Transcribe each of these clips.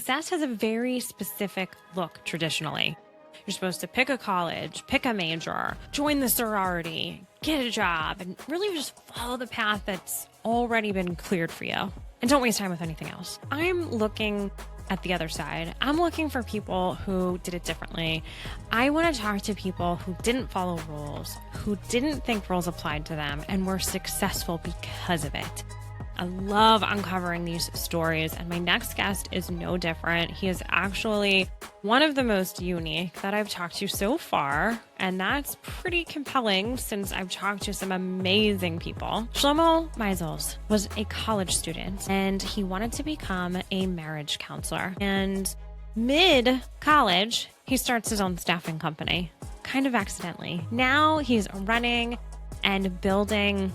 success has a very specific look traditionally. You're supposed to pick a college, pick a major, join the sorority, get a job, and really just follow the path that's already been cleared for you. And don't waste time with anything else. I'm looking at the other side. I'm looking for people who did it differently. I want to talk to people who didn't follow rules, who didn't think rules applied to them, and were successful because of it. I love uncovering these stories, and my next guest is no different. He is actually one of the most unique that I've talked to so far, and that's pretty compelling since I've talked to some amazing people. Shlomo Meisels was a college student, and he wanted to become a marriage counselor. And mid-college, he starts his own staffing company, kind of accidentally. Now he's running and building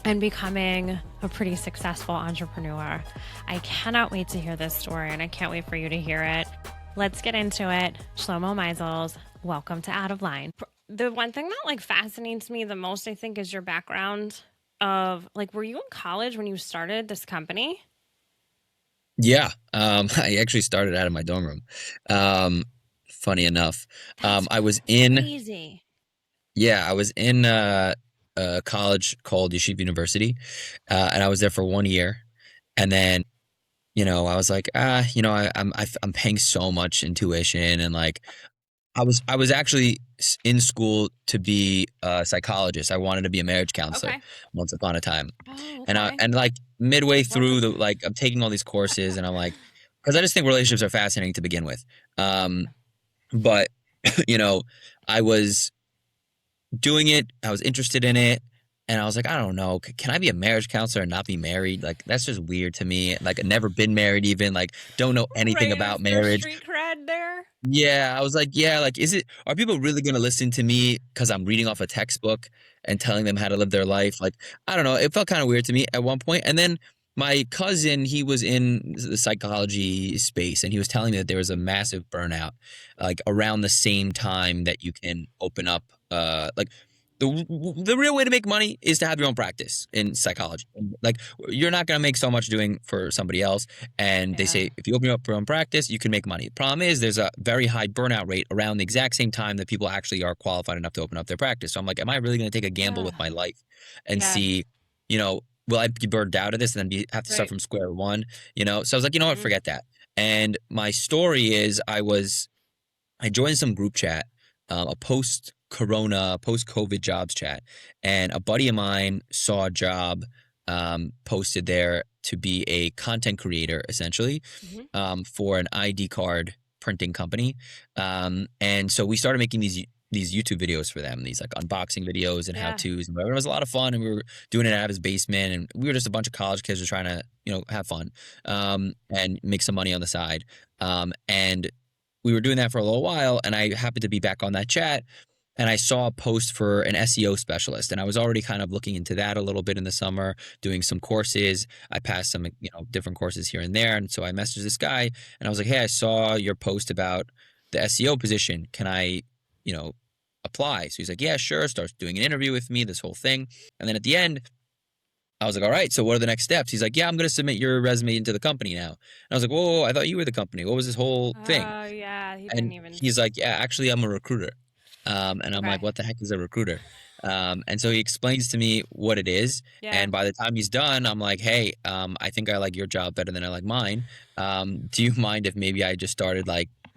and becoming a pretty successful entrepreneur. I cannot wait to hear this story, and I can't wait for you to hear it. Let's get into it. Shlomo Meisels, welcome to Out of Line. The one thing that fascinates me the most, I think, is your background of were you in college when you started this company? Yeah, I actually started out of my dorm room. Funny enough, That's I was in crazy. yeah, I was in a college called Yeshiva University, and I was there for 1 year, and then I was like, I'm paying so much in tuition, and I was actually in school to be a psychologist. I wanted to be a marriage counselor Okay. once upon a time, Oh, and okay. midway Whoa. through I'm taking all these courses, and I'm like, because I just think relationships are fascinating to begin with. But you know, I was doing it, I was interested in it, and I was like, I don't know, can I be a marriage counselor and not be married? Like that's just weird to me. Like I've never been married, even don't know anything Right. about Is there marriage. street cred there? Yeah, I was like, yeah, are people really gonna listen to me because I'm reading off a textbook and telling them how to live their life? Like, I don't know. It felt kind of weird to me at one point. And then my cousin, he was in the psychology space, and he was telling me that there was a massive burnout, like around the same time that you can open up, like the real way to make money is to have your own practice in psychology. And, you're not gonna make so much doing for somebody else. And they Yeah. say if you open up your own practice, you can make money. The problem is there's a very high burnout rate around the exact same time that people actually are qualified enough to open up their practice. So I'm like, am I really going to take a gamble Yeah. with my life and Yes. see, will I be burned out of this and then have to start Right. from square one? So I was like, you know what, Mhm. forget that. And my story is I joined some group chat, a post-corona, post-COVID jobs chat, and a buddy of mine saw a job posted there to be a content creator, essentially, Mhm. for an ID card printing company. And so we started making these YouTube videos for them, these unboxing videos and how Yeah. tos, and whatever. It was a lot of fun, and we were doing it out of his basement, and we were just a bunch of college kids just trying to have fun, and make some money on the side. And we were doing that for a little while, and I happened to be back on that chat, and I saw a post for an SEO specialist, and I was already kind of looking into that a little bit in the summer, doing some courses. I passed some different courses here and there, and so I messaged this guy, and I was like, hey, I saw your post about the SEO position. Can I you know apply? So he's like, yeah, sure. Starts doing an interview with me, this whole thing, and then at the end I was like, all right, so what are the next steps? He's like, yeah, I'm going to submit your resume into the company now. And I was like, whoa, I thought you were the company. What was this whole thing? Oh, yeah. He didn't And even. he's like, yeah, actually, I'm a recruiter. And I'm like, Okay. what the heck is a recruiter? And so he explains to me what it is. Yeah. And by the time he's done, I'm like, hey, I think I like your job better than I like mine. Do you mind if maybe I just started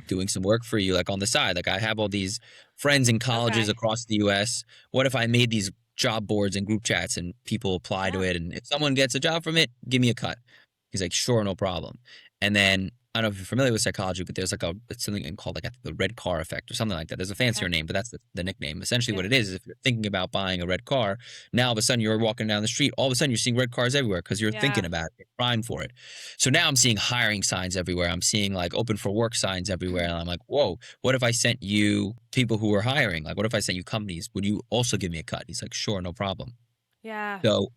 doing some work for you, on the side? Like I have all these friends in colleges Okay. across the US. What if I made these job boards and group chats and people apply to Yeah. it? And if someone gets a job from it, give me a cut. He's like, sure, no problem. And then I don't know if you're familiar with psychology, but there's it's something called the red car effect or something like that. There's a fancier Okay. name, but that's the nickname. Essentially, what Yeah. it is if you're thinking about buying a red car, now all of a sudden you're walking down the street, all of a sudden you're seeing red cars everywhere because you're thinking Yeah. about it, you're primed for it. So now I'm seeing hiring signs everywhere. I'm seeing open for work signs everywhere, and I'm like, whoa, what if I sent you people who were hiring? Like, what if I sent you companies? Would you also give me a cut? He's like, sure, no problem. Yeah. So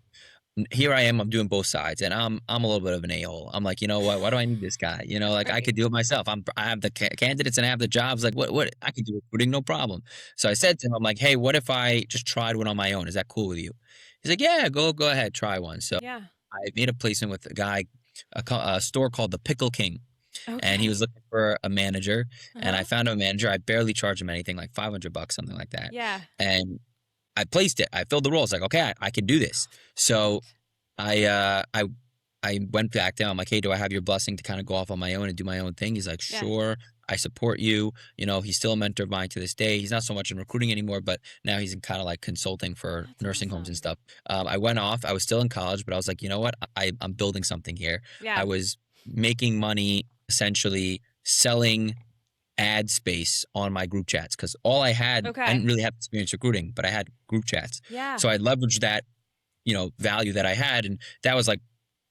here I am, I'm doing both sides, and I'm a little bit of an a-hole. I'm like, you know what? Why do I need this guy? I Right. could do it myself. I have the candidates and I have the jobs. Like, what I could do recruiting, no problem. So I said to him, I'm like, hey, what if I just tried one on my own? Is that cool with you? He's like, yeah, go ahead, try one. So Yeah. I made a placement with a guy, a store called the Pickle King. and he Okay. was looking for a manager, and I Uh-huh. found him a manager. I barely charged him anything, like $500, something like that. Yeah. And I placed it. I filled the role. It's like, okay, I can do this. So Great. I uh I I went back down. I'm like, hey, do I have your blessing to kind of go off on my own and do my own thing? He's like, Yeah. sure. I support you. He's still a mentor of mine to this day. He's not so much in recruiting anymore, but now he's in kind of like consulting for That's nursing homes and awesome. stuff. I went off. I was still in college, but I was like, you know what? I'm building something here. I Yeah. was making money essentially selling ad space on my group chats because all I Okay. didn't really have experience recruiting, but I had group chats. Yeah. So I leveraged that, value that I had. And that was like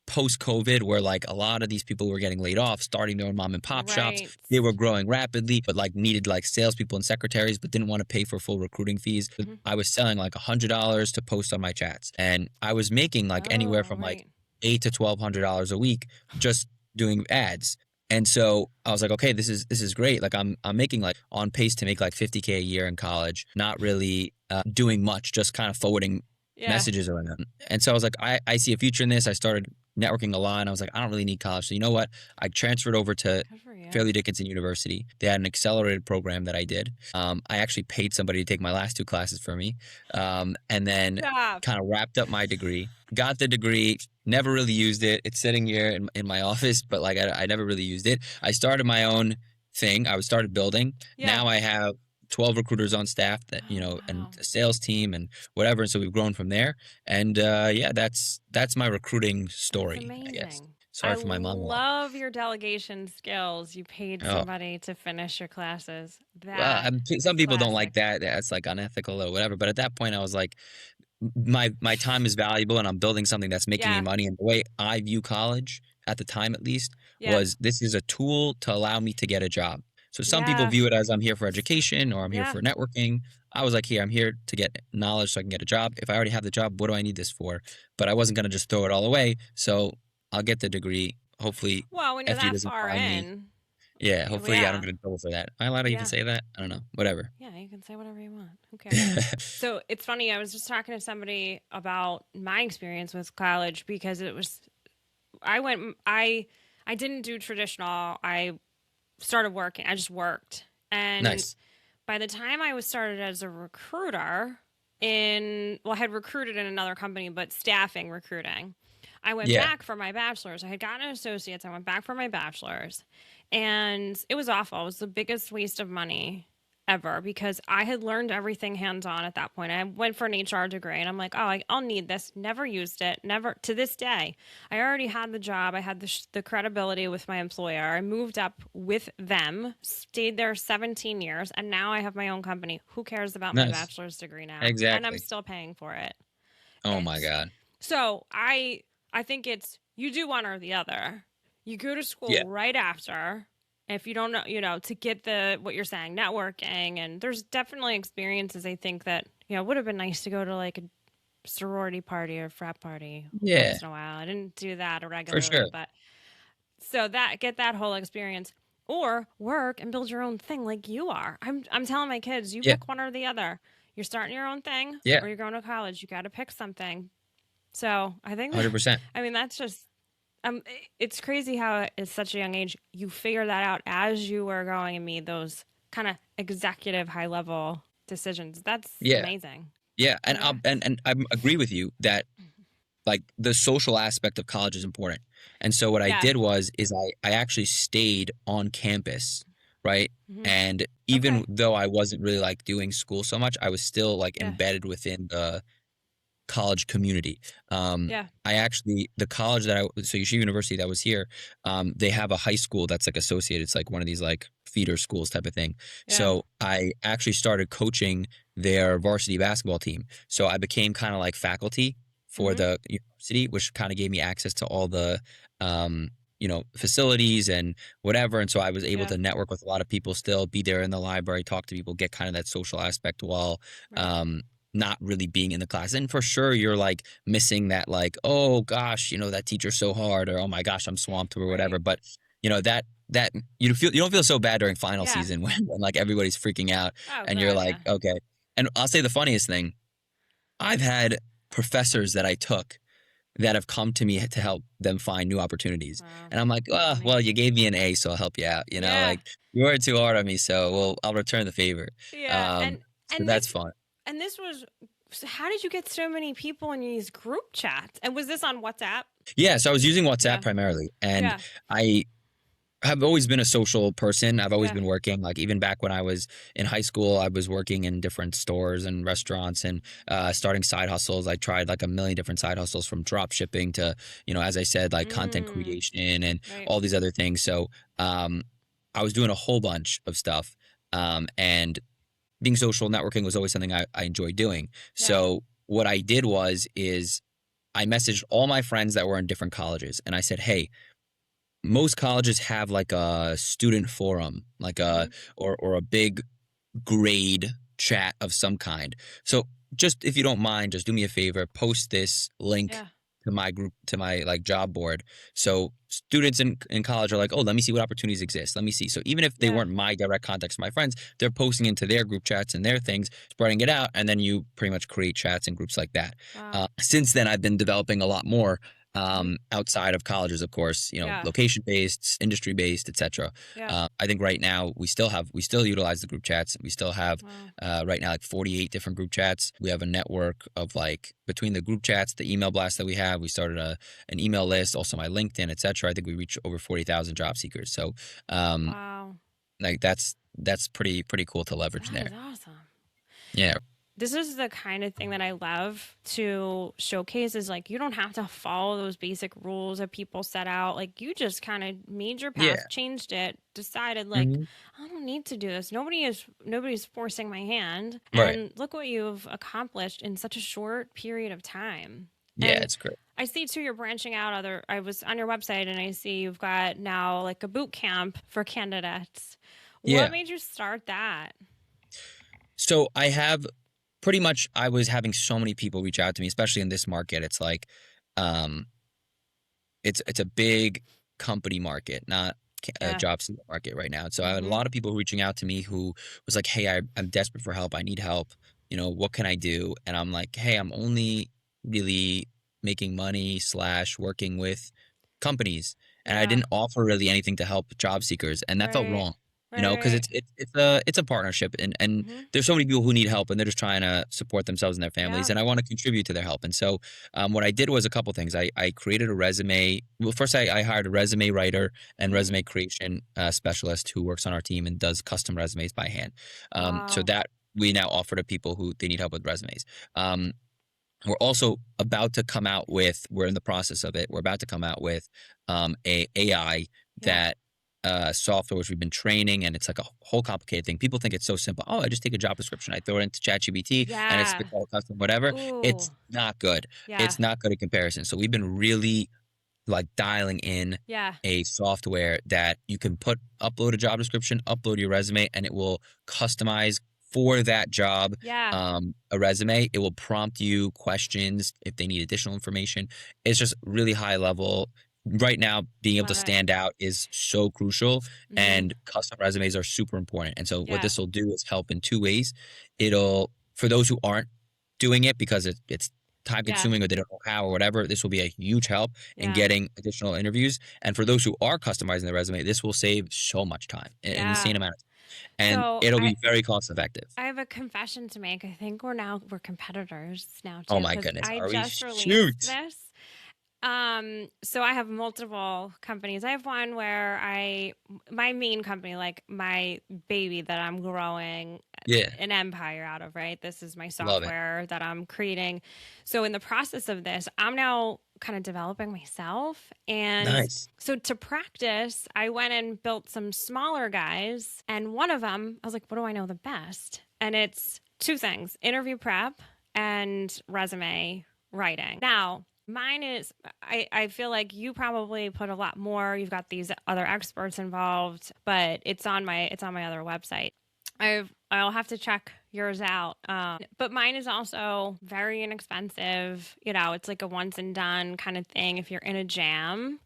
post COVID, where like a lot of these people were getting laid off, starting their own mom and pop shops. Right. They were growing rapidly, but like needed like salespeople and secretaries, but didn't want to pay for full recruiting fees. Mhm. I was selling like $100 to post on my chats, and I was making like anywhere Oh, from like right. $8 to $1,200 a week just doing ads. And so I was like, okay, this is great. Like I'm making like on pace to make like 50K a year in college, not really doing much, just kind of forwarding Yeah. messages around. And so I was like, I see a future in this. I started networking a lot, and I was like, I don't really need college. So you know what? I transferred over to Good for you. Fairleigh Dickinson University. They had an accelerated program that I did. I actually paid somebody to take my last two classes for me, and then Stop. kind of wrapped up my degree. Got the degree. Never really used it. It's sitting here in my office, but like I never really used it. I started my own thing. I started building. Yeah. Now I have 12 recruiters on staff that, Oh, and wow. a sales team and whatever. And so we've grown from there. And yeah, that's my recruiting That's story, I guess. amazing. I Sorry for my monologue. love your delegation skills. You paid Oh, somebody to finish your classes. well, That some is people don't like classic. that. That's like unethical or whatever. But at that point, I was like, my time is valuable, and I'm building something that's making me Yeah. money. And the way I view college, at the time at least, Yeah. was this is a tool to allow me to get a job. So some people Yeah. view it as I'm here for education or I'm here Yeah. for networking. I was like, here, I'm here to get knowledge so I can get a job. If I already have the job, what do I need this for? But I wasn't going to just throw it all away. So I'll get the degree. Hopefully, Well, when you're FD that doesn't far find me. in, Yeah, hopefully I don't yeah. get in trouble for that. Am I allowed to even Yeah. say that? I don't know. Whatever. Yeah, you can say whatever you want. Who cares? So it's funny. I was just talking to somebody about my experience with college because it was, I went, I didn't do traditional. I started working. I just worked. And Nice. by the time I was started as a recruiter I had recruited in another company, but staffing recruiting. I went Yeah. back for my bachelor's. I had gotten an associate's. I went back for my bachelor's. And it was awful. It was the biggest waste of money ever because I had learned everything hands on at that point. I went for an HR degree and I'm like, oh, I'll need this. Never used it. Never to this day. I already had the job. I had the credibility with my employer. I moved up with them, stayed there 17 years, and now I have my own company. Who cares about my Nice. bachelor's degree now? And I'm Exactly. still paying for it. Oh my It's God. so I think it's you do one or the other. You go to Yeah. school right after. If you don't know, to get what you're saying, networking, and there's definitely experiences I think that, it would have been nice to go to like a sorority party or frat party Yeah. once in a while. I didn't do that For regularly, sure. but so that get that whole experience or work and build your own thing like you are. I'm telling my kids, you Yeah. pick one or the other. You're starting your own thing Yeah. or you're going to college. You got to pick something. So I think, 100%. I mean, that's just, it's crazy how at such a young age you figure that out as you were going and made those kind of executive high level decisions. That's Yeah. amazing. Yeah. And Congrats. I agree with you that like the social aspect of college is important. And so what I Yeah. did is I actually stayed on campus, right? Hmm. And Okay. even though I wasn't really like doing school so much, I was still like Yeah. embedded within the college community. Yeah. The college so Yeshiva University that was here, they have a high school that's like associated. It's like one of these like feeder schools type of thing. Yeah. So I actually started coaching their varsity basketball team. So I became kind of like faculty for Hmm. the university, which kind of gave me access to all the, facilities and whatever. And so I was able Yeah. to network with a lot of people still, be there in the library, talk to people, get kind of that social aspect while, Right. um, not really being in the class. And for sure you're like missing that like, oh gosh, that teacher's so hard, or oh my gosh, I'm swamped or Right. whatever. But that you don't feel so bad during final Yeah. season when like everybody's freaking out Oh and you're God. like, Yeah. okay. And I'll say the funniest thing, I've had professors that I took that have come to me to help them find new opportunities. Wow. And I'm like, That's oh, funny. well, you gave me an A, so I'll help you out. Yeah. Like you worked too hard on me, so I'll return the favor. Yeah. Um, And so and that's this fun. and this was so how did you get so many people in these group chats? And was this on WhatsApp? Yeah, so I was using WhatsApp Yeah. primarily, and Yeah. I have always been a social person. I've always Yeah. been working. Like even back when I was in high school, I was working in different stores and restaurants and starting side hustles. I tried like a million different side hustles from drop shipping to, as I said, like content Mm. creation and Right. all these other things. So um, I was doing a whole bunch of stuff. And being social networking was always something I enjoyed doing. Yeah. So what I did is I messaged all my friends that were in different colleges and I said, hey, most colleges have like a student forum, like Mm-hmm. or a big grade chat of some kind. So just if you don't mind, just do me a favor, post this link Yeah. to my group, to my like job board. So students in college are like, oh, let me see what opportunities exist. Let me see. So even if they Yeah. weren't my direct contacts, my friends, they're posting into their group chats and their things, spreading it out, and then you pretty much create chats and groups like that. Wow. Since then, I've been developing a lot more Mm-hmm. outside of colleges, of course, Yeah. location based, industry based, etc. Yeah. I think right now we still utilize the group chats. We still have Wow. right now like 48 different group chats. We have a network of like between the group chats, the email blasts that we have. We started an email list, also my LinkedIn, etc. I think we reach over 40,000 job seekers. So Wow. like that's pretty cool to leverage That is there. awesome. Yeah, This is the kind of thing that I love to showcase is like you don't have to follow those basic rules that people set out. Like you just kind of made your yeah, path, changed it, decided like hmm I don't need to do this. Nobody's forcing my hand. right. And look what you've accomplished in such a short period of time. Yeah, And it's great. I see too you're branching out other I was on your website and I see you've got now like a boot camp for candidates. What Yeah. made you start that? So I have pretty much I was having so many people reach out to me, especially in this market. It's like um it's a big company market, not a Yeah. job seeker market right now. So I had a Mhm. lot of people reaching out to me who was like, "Hey, I'm desperate for help. I need help. What can I do?" And I'm like, "Hey, I'm only really making money slash working with companies, and I Yeah. didn't offer really anything to help job seekers, and that felt Right. wrong." Because Right. it's a partnership, and Mhm. there's so many people who need help, and they're just trying to support themselves and their families, Yeah. and I want to contribute to their help. And so what I did was a couple things. I created a resume. Well, first I hired a resume writer and Mhm. resume creation specialist who works on our team and does custom resumes by hand. So Wow. that we now offer to people who they need help with resumes. Um, we're also about to come out with. We're in the process of it. We're about to come out with a AI Yeah. that software which we've been training, and it's like a whole complicated thing. People think it's so simple. Oh, I just take a job description, I throw it into ChatGPT, and it Yeah. spits out custom whatever. Ooh. It's not good. Yeah. It's not good in comparison. So we've been really like dialing in Yeah. a software that you can upload a job description, upload your resume, and it will customize for that job Yeah. a resume. It will prompt you questions if they need additional information. It's just really high level. Right now, being able to Love it. stand out is so crucial, Mhm. and custom resumes are super important. And so, what Yeah. this will do is help in two ways. It'll, for those who aren't doing it because it's time Yeah. consuming or they don't know how or whatever, this will be a huge help in Yeah. getting additional interviews. And for those who are customizing the resume, this will save so much time, an Yeah. insane amount of time, and So it'll I be very cost effective. I have a confession to make. I think we're competitors now Oh too my because goodness, I are we? just released Shoot. this. So I have multiple companies. I have one where my main company, like my baby that I'm growing Yeah, an empire out of, right? This is my love it. software that I'm creating. So in the process of this, I'm now kind of developing myself. And Nice. so to practice, I went and built some smaller guys. And one of them, I was like, what do I know the best? And it's two things: interview prep and resume writing. Now, mine is I feel like you probably put a lot more. You've got these other experts involved, but it's on my other website. I'll have to check yours out. But mine is also very inexpensive. It's like a once and done kind of thing if you're in a jam.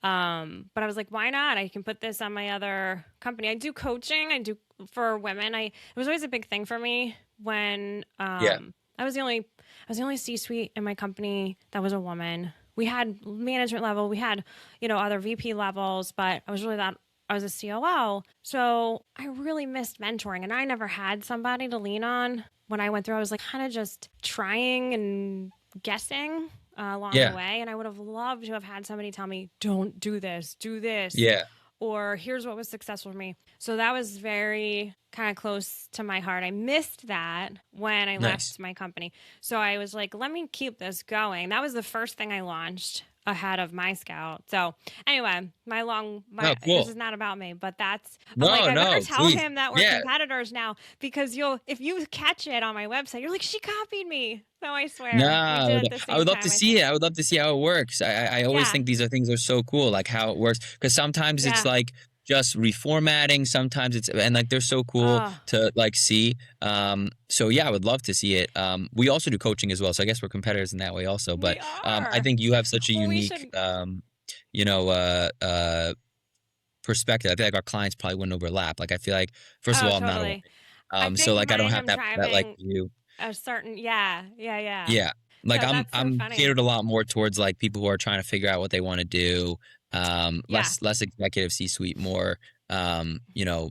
But I was like, why not? I can put this on my other company. I do coaching. I do for women. It was always a big thing for me when Yeah. I was the only C suite in my company that was a woman. we had management level, we had, other VP levels, but I was really that I was a COO. So I really missed mentoring, and I never had somebody to lean on when I went through. I was like kind of just trying and guessing along the Yeah. way. And I would have loved to have had somebody tell me, don't do this, do this, Yeah. or here's what was successful for me. So that was very kind of close to my heart. I missed that when I Nice. left my company. So I was like, let me keep this going. That was the first thing I launched ahead of my scout. So anyway, Oh, this cool. is not about me, but I'm like, No, I better no, tell please. him that we're Yeah. competitors now, because if you catch it on my website, you're like, she copied me. No, I swear. We did No, it at the I same would love time, to I see think. it. I would love to see how it works. I always Yeah. think these are things are so cool, like how it works. Because sometimes it's Yeah. like just reformatting. Sometimes it's and like they're so cool Oh, to like see. So yeah, I would love to see it. We also do coaching as well, so I guess we're competitors in that way also. But we I are. think you have such a Well, we unique should. you know, uh, uh, perspective. I feel like our clients probably wouldn't overlap. Like I feel like first of Oh, all, I'm not a woman, totally. I so think like I don't mine, have I'm that like driving view. a certain, yeah, yeah, yeah. Yeah. Like No, I'm that's so I'm funny. catered a lot more towards like people who are trying to figure out what they want to do. Yeah, Less executive C-suite, more you know,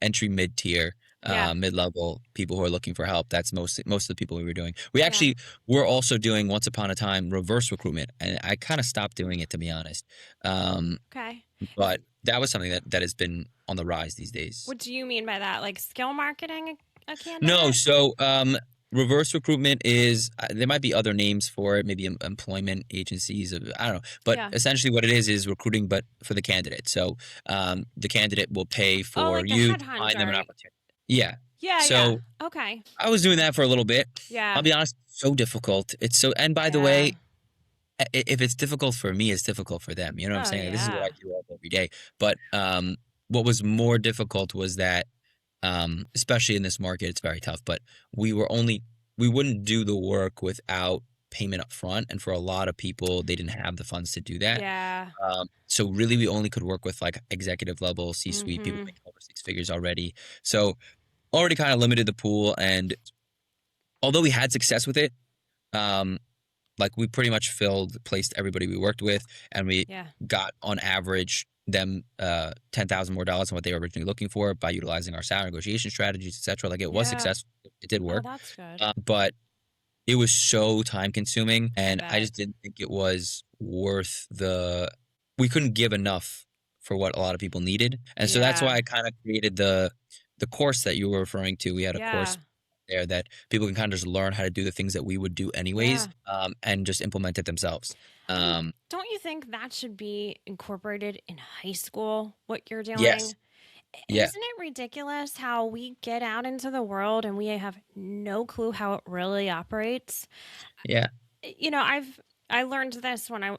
entry mid-tier, yeah, mid-level people who are looking for help. That's most of the people we were doing. We yeah. actually were also doing once upon a time reverse recruitment, and I kind of stopped doing it to be honest. Um, Okay. Is but that was something that has been on the rise these days. What do you mean by that? Like skill marketing a No, candidate? so reverse recruitment is there might be other names for it, maybe employment agencies. I don't know, but Yeah. essentially what it is recruiting, but for the candidate. So the candidate will pay Oh, for like a you to find them an headhunter. opportunity. Yeah. Yeah, yeah. So Okay. I was doing that for a little bit. I'll Yeah. be honest, so difficult. It's so, and by the Yeah. way, if it's difficult for me, it's difficult for them. You know what I'm Oh, saying? Like, this is what I yeah. do all every day. But what was more difficult was that especially in this market, it's very tough. But we wouldn't do the work without payment up front, and for a lot of people, they didn't have the funds to do that. Yeah. So really, we only could work with like executive level C-suite people Mm-hmm. making over six figures already. So already kind of limited the pool, and although we had success with it, um, like we pretty much placed everybody we worked with, and we Yeah. got on average them $10,000 more dollars than what they were originally looking for by utilizing our salary negotiation strategies, etc. Like it was Yeah. successful, it did Oh, work, that's good. but it was so time consuming, I and I bet. just didn't think it was worth the. We couldn't give enough for what a lot of people needed, and so that's Yeah. why I kind of created the course that you were referring to. We had a Yeah. course there that people can kind of just learn how to do the things that we would do anyways, Yeah. and just implement it themselves. And Um, don't you think that should be incorporated in high school, what you're yes, doing? yeah, Isn't it ridiculous how we get out into the world and we have no clue how it really operates? yeah, I learned this when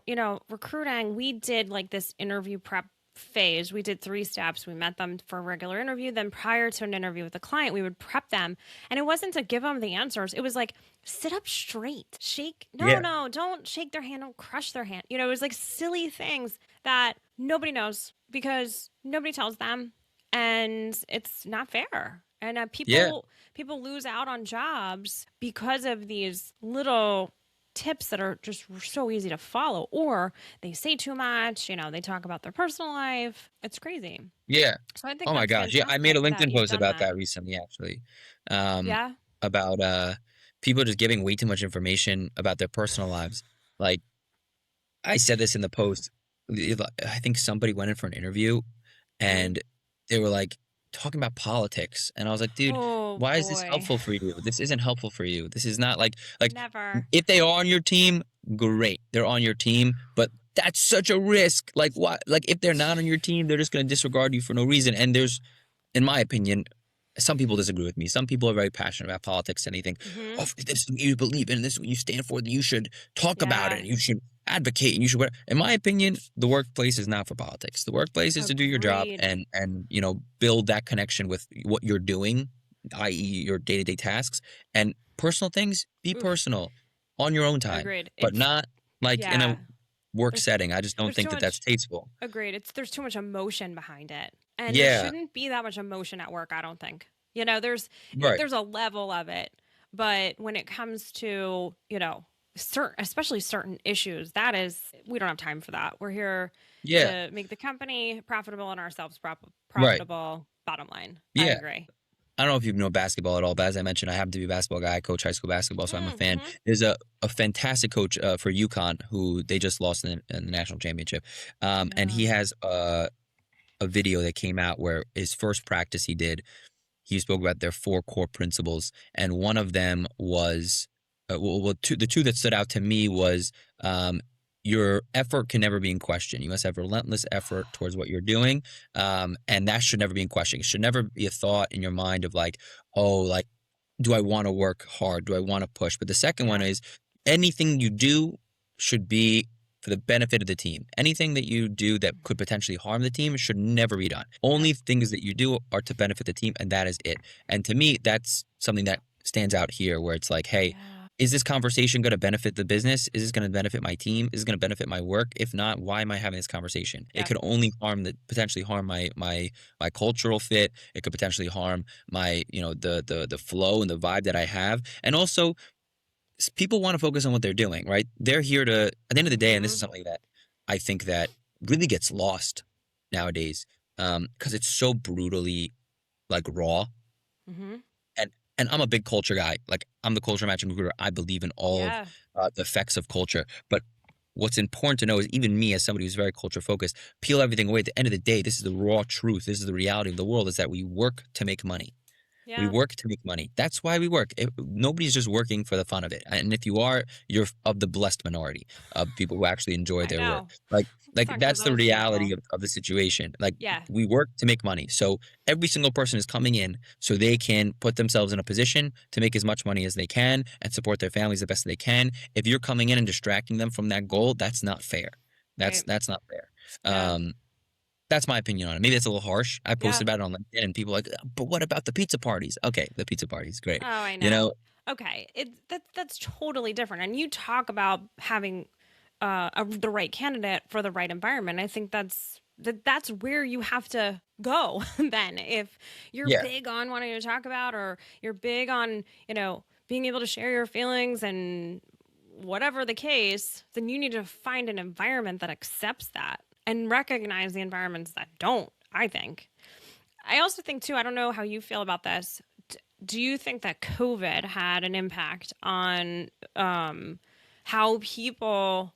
recruiting, we did like this interview prep phase. We did 3 steps. We met them for a regular interview. Then prior to an interview with the client, we would prep them. And it wasn't to give them the answers. It was like, sit up straight, shake. yeah, No, don't shake their hand. Don't crush their hand. It was like silly things that nobody knows because nobody tells them. And it's not fair. And yeah, people lose out on jobs because of these little tips that are just so easy to follow, or they say too much, they talk about their personal life. It's crazy. yeah. So I think Oh my that's gosh, yeah, I made a fantastic that LinkedIn you've post done about that. that recently, actually, um, Yeah. about people just giving way too much information about their personal lives. Like I said this in the post. I think somebody went in for an interview Mm. and they were like talking about politics, and I was like, dude, Oh why is this boy. helpful for you? This isn't helpful for you. This is not like Never. if they are on your team, great, they're on your team, but that's such a risk. Like what? Like if they're not on your team, they're just going to disregard you for no reason. And there's, in my opinion, some people disagree with me. Some people are very passionate about politics and they think, Hmm. oh, if this is what you believe in, this is what you stand for, then you should talk about it Yeah. and you should advocate and you should. In my opinion, the workplace is not for politics. The workplace is to do your job Agreed. and build that connection with what you're doing, i.e., your day to day tasks and personal things. Be Oof. personal on your own time, Agreed. but It's not like in a Yeah. work There's setting. I just don't there's think too that that's much. tasteful. Agreed. There's too much emotion behind it, and there Yeah, shouldn't be that much emotion at work. I don't think. right. There's a level of it, but when it comes to especially certain issues, that is, we don't have time for that. We're here Yeah. to make the company profitable and ourselves Right. profitable. Bottom line, I Yeah. agree. I don't know if you know basketball at all, but as I mentioned, I happen to be a basketball guy. I coach high school basketball, so I'm a fan. Mm-hmm. There's a fantastic coach for UConn who they just lost in the national championship, and Yeah. he has a video that came out where his first practice he spoke about their four core principles, and one of them was the two that stood out to me was um, your effort can never be in question. You must have relentless effort towards what you're doing, and that should never be in question. It should never be a thought in your mind of like, oh, like, do I want to work hard? Do I want to push? But the second one Yeah. is anything you do should be for the benefit of the team. Anything that you do that could potentially harm the team should never be done. Yep. Only things that you do are to benefit the team, and that is it. And to me, that's something that stands out here where it's like, hey, Yeah. is this conversation going to benefit the business? Is this going to benefit my team? Is this going to benefit my work? If not, why am I having this conversation? It Yep. could only potentially harm my cultural fit. It could potentially harm my the flow and the vibe that I have. And also people want to focus on what they're doing, right? They're here to at the end of the day, and this Mm-hmm. is something that I think that really gets lost nowadays because it's so brutally like raw. Mm-hmm. And I'm a big culture guy. Like I'm the culture matching recruiter. I believe in all of Yeah. the effects of culture. But what's important to know is even me as somebody who's very culture focused, peel everything away. At the end of the day, this is the raw truth. This is the reality of the world is that we work to make money. We Yeah. work to make money. That's why we work. Nobody's just working for the fun of it. And if you are, you're of the blessed minority of people who actually enjoy I their work. know. Like, Let's like not close that's on the other reality people. of the situation. Like Yeah. we work to make money. So every single person is coming in so they can put themselves in a position to make as much money as they can and support their families the best they can. If you're coming in and distracting them from that goal, that's not fair. That's Right. that's not fair. Yeah. Um, that's my opinion on it. Maybe it's a little harsh. I Yeah. posted about it on LinkedIn and people are like, but what about the pizza parties? Okay, the pizza parties, great. Oh, I You know. know, Okay, that's totally different. And you talk about having the right candidate for the right environment. I think that's where you have to go. Then, if you're yeah, big on wanting to talk about, or you're big on being able to share your feelings and whatever the case, then you need to find an environment that accepts that and recognize the environments that don't. I think. I also think too. I don't know how you feel about this. Do you think that COVID had an impact on how people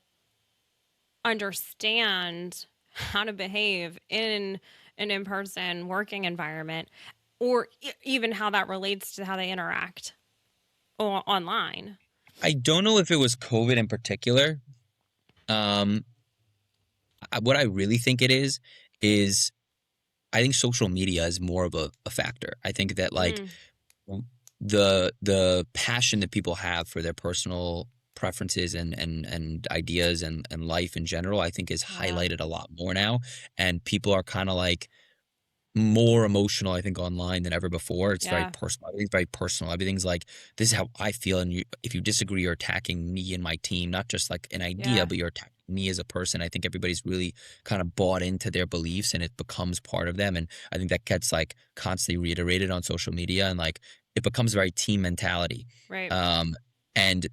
understand how to behave in an in-person working environment, or even how that relates to how they interact online? I don't know if it was COVID in particular. Um, what I really think it is I think social media is more of a factor. I think that like Mm, the passion that people have for their personal preferences and ideas and life in general, I think is yeah, highlighted a lot more now. And people are kind of like more emotional, I think, online than ever before. It's very yeah, personal. Everything's very personal. Everything's like, this is how I feel. And if you disagree, you're attacking me and my team, not just like an idea, yeah, but you're attacking me as a person. I think everybody's really kind of bought into their beliefs and it becomes part of them. And I think that gets like constantly reiterated on social media and like it becomes very team mentality. right. Um, and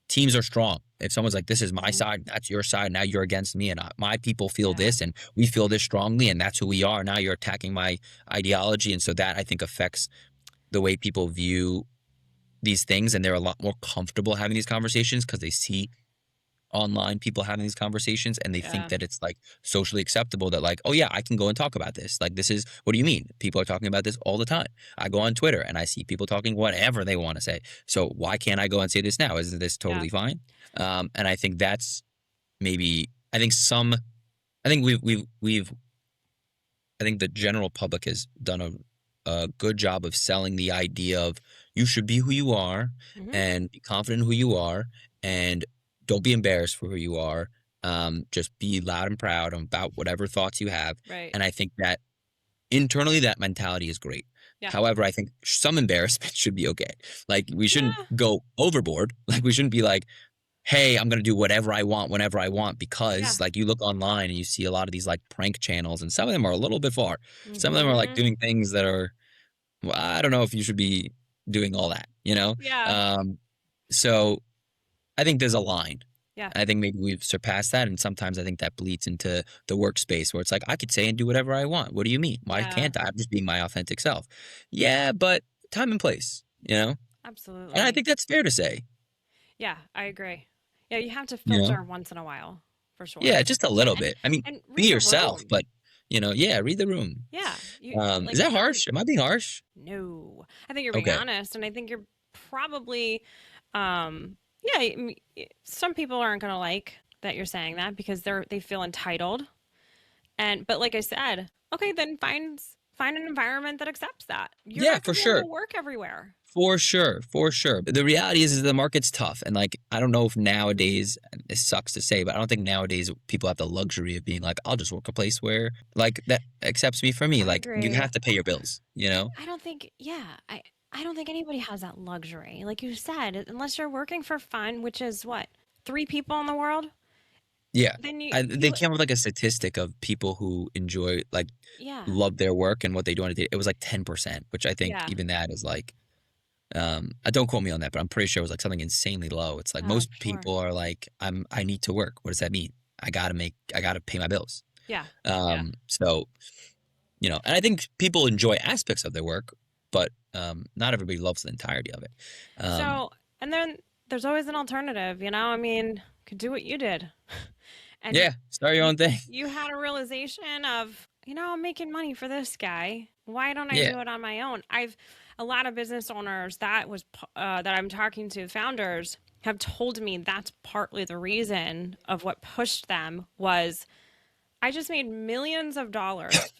teams are strong. If someone's like, this is my Hmm. side, that's your side, now you're against me, and my people feel Yeah, this, and we feel this strongly, and that's who we are. Now you're attacking my ideology. And so that I think affects the way people view these things. And they're a lot more comfortable having these conversations because they see online people having these conversations and they think yeah, that it's like socially acceptable that like, oh yeah, I can go and talk about this. Like this is what do you mean? People are talking about this all the time. I go on Twitter and I see people talking whatever they want to say. So why can't I go and say this now? Isn't this yeah. totally fine? And I think that's maybe I think we've I think the general public has done a good job of selling the idea of you should be who you are Hmm. and be confident in who you are and don't be embarrassed for who you are. Just be loud and proud about whatever thoughts you have. Right. And I think that internally that mentality is great. Yeah. However, I think some embarrassment should be okay. Like we shouldn't Yeah. go overboard. Like we shouldn't be like, hey, I'm gonna do whatever I want whenever I want Yeah. because like you look online and you see a lot of these like prank channels and some of them are a little bit far. Some of them are like Hmm. doing things that are I don't know if you should be doing all that, you know? Yeah. Um, so I think there's a line. Yeah. I think maybe we've surpassed that, and sometimes I think that bleeds into the workspace where it's like I could say and do whatever I want. What do you mean? Why Yeah. can't I? I'm just being my authentic self. Yeah, but time and place, you know? And I Absolutely. think that's fair to say, Yeah, I agree. Yeah, you have to you know? filter once in a while, for Yeah, sure. just a little And bit. I mean, and be read the yourself, room. but yeah, read the room. Yeah, you Is like that every harsh? Am I being harsh? no. I think you're being Okay. honest, and I think you're probably yeah, some people aren't going to like that you're saying that because they feel entitled. And but like I said, okay, then find an environment that accepts that. You're Yeah, not for going to be able sure. to work everywhere. For sure, for sure. But the reality is the market's tough, and like I don't know if nowadays, it sucks to say, but I don't think nowadays people have the luxury of being like, I'll just work a place where like that accepts me for me. I Like you agree. have to pay your bills, you know? I don't think, yeah, I don't think anybody has that luxury. Like you said, unless you're working for fun, which is what, three people in the world, Yeah. then They you came up with like a statistic of people who enjoy like yeah, love their work and what they do on a day. It was like 10%, which I think yeah, even that is like don't quote me on that, but I'm pretty sure it was like something insanely low. It's like I'm most sure. people are like, I need to work. What does that mean? I gotta pay my bills. Yeah, yeah. So, and I think people enjoy aspects of their work, but not everybody loves the entirety of it. Um, So, and then there's always an alternative, you know? I mean, could do what you did. And yeah, start your you own thing. you had a realization of, I'm making money for this guy. Why don't I Yeah. do it on my own? I've a lot of business owners that I'm talking to, founders have told me that's partly the reason of what pushed them was I just made millions of dollars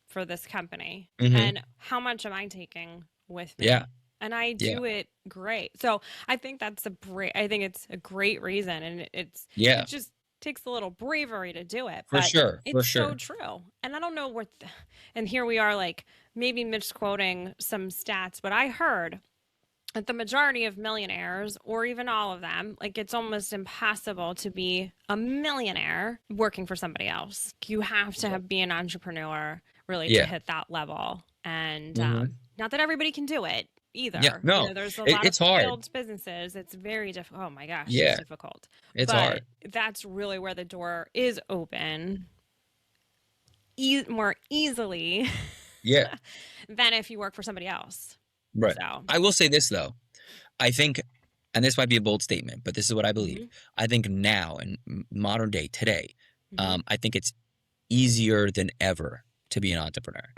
for this company. Hmm. And how much am I taking with Yeah. me? And I Yeah. do it great. So I think it's a great reason and Yeah. it just takes a little bravery to do it, For but sure. For it's so sure. true. And I don't know and here we are like maybe misquoting some stats, but I heard that the majority of millionaires, or even all of them, like it's almost impossible to be a millionaire working for somebody else. You have to be an entrepreneur really to Yeah. hit that level. And Hmm. not that everybody can do it Yeah. either. No, There's a lot of it's hard. failed businesses. It's very difficult. Oh my gosh, it's Yeah. difficult. It's But hard. that's really where the door is open more easily Yeah. than if you work for somebody else. Right. So, I will say this though. I think, and this might be a bold statement, but this is what I believe. hmm I think now in modern day, today, hmm I think it's easier than ever to be an entrepreneur.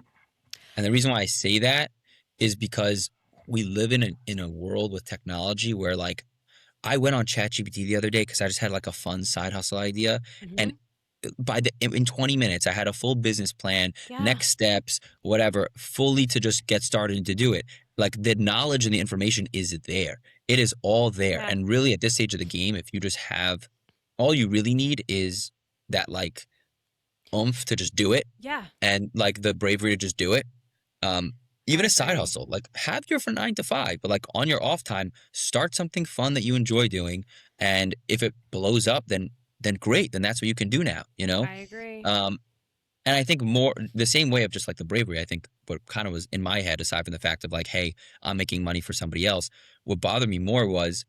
And the reason why I say that is because we live in a world with technology where like I went on ChatGPT the other day because I just had like a fun side hustle idea, and hmm by the in 20 minutes I had a full business plan, yeah. next steps, whatever, fully to just get started and to do it. Like the knowledge and the information is there. It is all there. Yeah. And really at this stage of the game, if you just have all you really need is that like oomph to just do it Yeah. and like the bravery to just do it. Um, I Even a side agree. hustle, like have your for 9 to 5, but like on your off time, start something fun that you enjoy doing. And if it blows up, then great. Then that's what you can do now, you know? I agree. Um, and I think more the same way of just like the bravery, I think what kind of was in my head, aside from the fact of like, hey, I'm making money for somebody else, what bothered me more was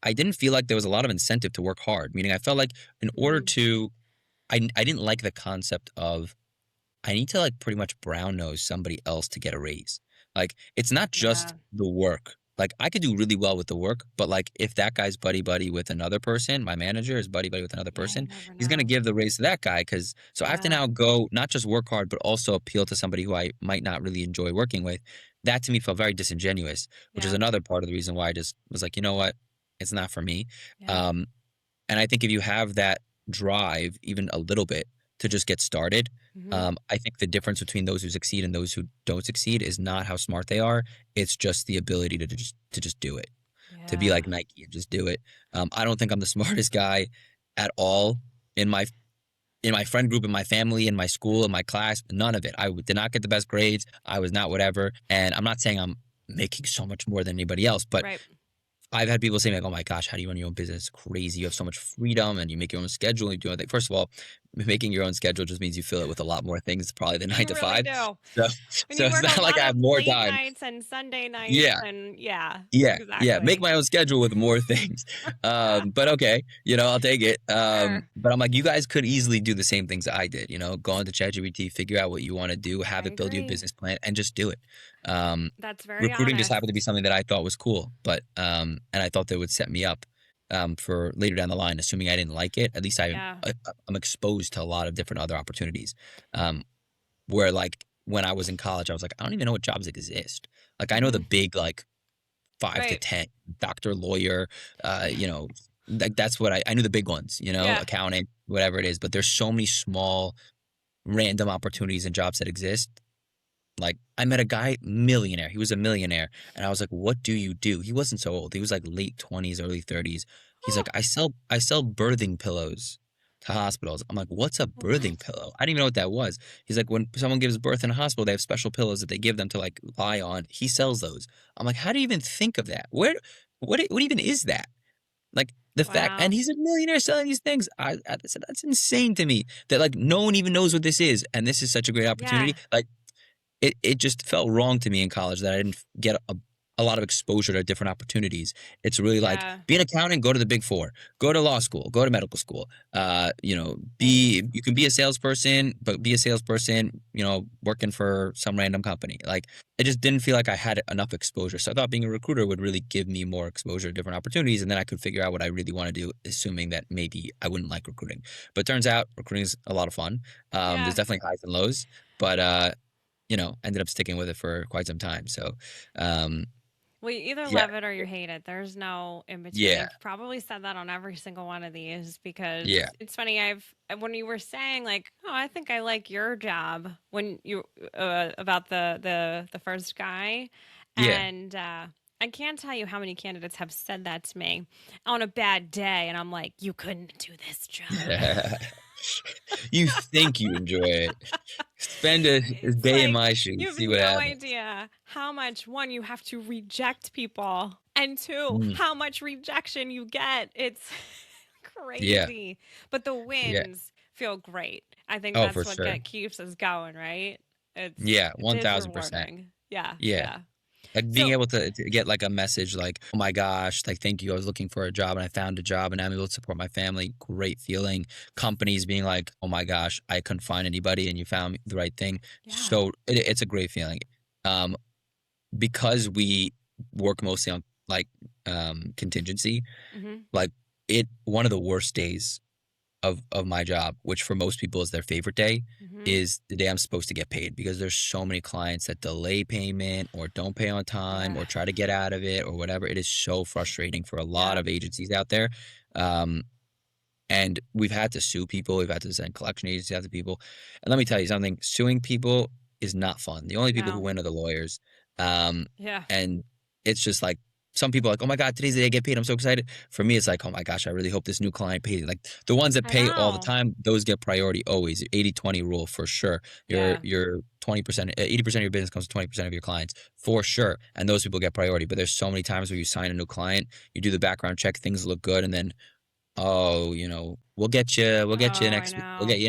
I didn't feel like there was a lot of incentive to work hard. Meaning I felt like in order Mm, to I didn't like the concept of I need to like pretty much brown nose somebody else to get a raise. Like it's not just yeah. the work. Like I could do really well with the work, but like if that guy's buddy buddy with another person, my manager is buddy buddy with another Yeah, you person, never he's gonna know. give the raise to that guy because so I have to Yeah. now go not just work hard, but also appeal to somebody who I might not really enjoy working with. That to me felt very disingenuous, which is Yeah. another part of the reason why I just was like, you know what, it's not for me. Yeah. Um, and I think if you have that drive, even a little bit, to just get started, hmm I think the difference between those who succeed and those who don't succeed is not how smart they are. It's just the ability to just do it, to be Yeah. like Nike and just do it. I don't think I'm the smartest guy at all in my friend group, in my family, in my school, in my class. None of it. Did not get the best grades. I was not whatever. And I'm not saying I'm making so much more than anybody else, but Right. I've had people say like, "Oh my gosh, how do you run your own business? It's crazy. You have so much freedom and you make your own schedule and you do everything." First of all, making your own schedule just means you fill it with a lot more things probably than 9 You to really 5. do. So When so you it's work a not like lot I have of more late time. nights and Sunday nights Yeah. and yeah, Yeah, make exactly. my own schedule with more things. But okay, I'll take it. Sure. But I'm like, you guys could easily do the same things I did, go into ChatGPT, figure out what you want to do, I have it build you a agree. business plan, and just do it. Um, That's very Recruiting just happened to be honest. something that I thought was cool, but and I thought that would set me up for later down the line, assuming I didn't like it. At least Yeah. I'm exposed to a lot of different other opportunities. Where like when I was in college, I was like, I don't even know what jobs exist. Like I know the Hmm. big like 5 to Right. 10, doctor, lawyer, like that's what I knew the big ones, Yeah. accounting, whatever it is. But there's so many small, random opportunities and jobs that exist. Like I met a guy, millionaire. He was a millionaire. And I was like, what do you do? He wasn't so old. He was like late 20s, early 30s. He's Oh, like, I sell birthing pillows to hospitals. I'm like, what's a birthing what? pillow? I didn't even know what that was. He's like, when someone gives birth in a hospital, they have special pillows that they give them to like lie on. He sells those. I'm like, how do you even think of that? What even is that? Like the fact, and Wow. he's a millionaire selling these things. I said that's insane to me that like no one even knows what this is, and this is such a great Yeah. opportunity. Like it just felt wrong to me in college that I didn't get a lot of exposure to different opportunities. It's really like Yeah. be an accountant, go to the big four, go to law school, go to medical school. Thanks. You can be a salesperson, but be a salesperson, working for some random company. Like it just didn't feel like I had enough exposure. So I thought being a recruiter would really give me more exposure to different opportunities, and then I could figure out what I really want to do, assuming that maybe I wouldn't like recruiting. But turns out recruiting is a lot of fun. There's Yeah. definitely highs and lows, but ended up sticking with it for quite some time. So, um, Well, you either yeah, love it or you hate it. There's no in between. yeah, I've probably said that on every single one of these yeah, because it's funny. When you were saying like, oh, I think I like your job when you about the first guy, yeah. and I can't tell you how many candidates have said that to me on a bad day, and I'm like, you couldn't do this job. You think you enjoy it. Spend a It's day in like my you shoes, have see what no happens. idea how much one you have to reject people and two Mm, how much rejection you get. It's yeah, crazy. But the yeah. wins feel great. I think Oh, for that's what sure. keeps us going, right? Yeah, It is 1000%. rewarding. Yeah, Yeah. yeah. Like being So, able to get like a message like, oh my gosh, like thank you. I was looking for a job and I found a job and I'm able to support my family. Great feeling. Companies being like, oh my gosh, I couldn't find anybody and you found the right thing. yeah. So it's a great feeling. Um, because we work mostly on like contingency, Mhm. like one of the worst days of my job, which for most people is their favorite day, Mhm. is the day I'm supposed to get paid because there's so many clients that delay payment or don't pay on time Yeah. or try to get out of it or whatever. It is so frustrating for a lot Yeah. of agencies out there. Um, and we've had to sue people. We've had to send collection agencies after people. And let me tell you something, suing people is not fun. The only people who No. win are the lawyers. Um, Yeah. and it's just like some people are like, oh my God, today's the day I get paid. I'm so excited. For me, it's like, oh my gosh, I really hope this new client pays. Like the ones that I pay all the know. time, those get priority always. 80-20 rule for sure. Yeah. Your 20%, 80% of your business comes to 20% of your clients for sure. And those people get priority. But there's so many times where you sign a new client, you do the background check, things look good, and then oh, we'll Oh, get you I we'll get know. you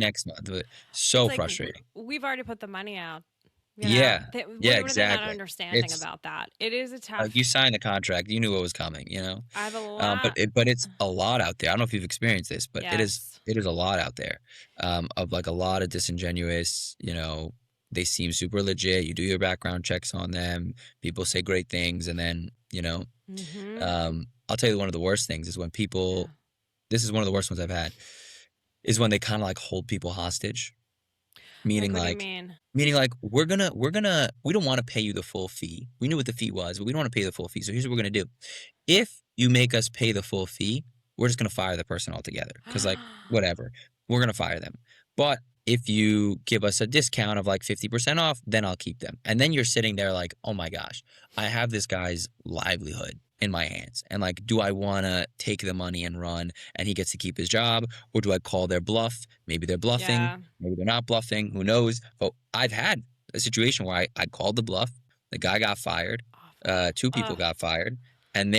next month. It's So like frustrating. we've already put the money out. Yeah. Yeah, What are they not exactly. understanding It's about that? It is a like you tough. signed the contract, you knew what was coming. I have a But lot. it's a lot out there. I don't know if you've experienced this, but Yes. it is a lot out there. Of like a lot of disingenuous, they seem super legit. You do your background checks on them. People say great things, and then, Mm-hmm. I'll tell you one of the worst things is when people Yeah. this is one of the worst ones I've had, is when they kind of like hold people hostage. Meaning Like, what do you like mean? we don't want to pay you the full fee. We knew what the fee was, but we don't want to pay you the full fee. So here's what we're gonna do. If you make us pay the full fee, we're just gonna fire the person altogether. Cause like whatever. We're gonna fire them. But if you give us a discount of like 50% off, then I'll keep them. And then you're sitting there like, oh my gosh, I have this guy's livelihood in my hands. And like, do I wanna take the money and run and he gets to keep his job? Or do I call their bluff? Maybe they're bluffing. Yeah. Maybe they're not bluffing. Who knows? But I've had a situation where I called the bluff. The guy got fired. Awful. Two people Ugh. got fired, and